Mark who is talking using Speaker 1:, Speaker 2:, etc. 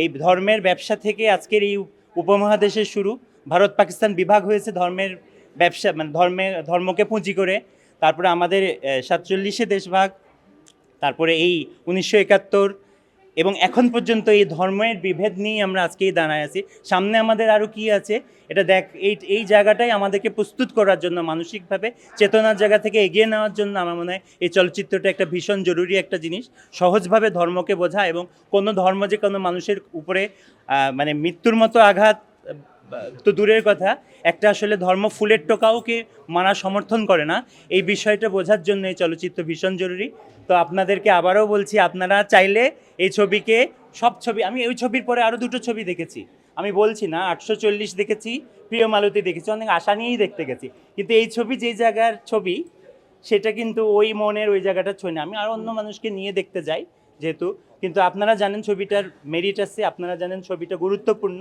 Speaker 1: এই ধর্মের ব্যবসা থেকে আজকের এই উপমহাদেশের শুরু। ভারত পাকিস্তান বিভাগ হয়েছে ধর্মের ব্যবসা, মানে ধর্মকে পুঁজি করে। তারপরে আমাদের 47-এ দেশভাগ, তারপরে এই 1971, এবং এখন পর্যন্ত এই ধর্মের বিভেদ নিয়েই আমরা আজকেই দাঁড়ায় আছি। সামনে আমাদের আরও কি আছে এটা এই জায়গাটাই আমাদেরকে প্রস্তুত করার জন্য, মানসিকভাবে চেতনার জায়গা থেকে এগিয়ে নেওয়ার জন্য আমার মনে হয় এই চলচ্চিত্রটা একটা ভীষণ জরুরি একটা জিনিস। সহজভাবে ধর্মকে বোঝা, এবং কোনো ধর্ম যে কোনো মানুষের উপরে মানে মৃত্যুর মতো আঘাত তো দূরের কথা, একটা আসলে ধর্ম ফুলের টোকাওকে মানা সমর্থন করে না, এই বিষয়টা বোঝার জন্য এই চলচ্চিত্র ভীষণ জরুরি। তো আপনাদেরকে আবারও বলছি, আপনারা চাইলে এই ছবিকে, সব ছবি, আমি ওই ছবির পরে আরও দুটো ছবি দেখেছি, আমি বলছি না, 840 দেখেছি, প্রিয় মালতী দেখেছি, অনেক আশা নিয়েই দেখতে গেছি, কিন্তু এই ছবি যেই জায়গার ছবি সেটা কিন্তু ওই মনের ওই জায়গাটা ছয় না। আমি আরও অন্য মানুষকে নিয়ে দেখতে যাই যেহেতু, কিন্তু আপনারা জানেন ছবিটার মেরিট আছে, আপনারা জানেন ছবিটা গুরুত্বপূর্ণ।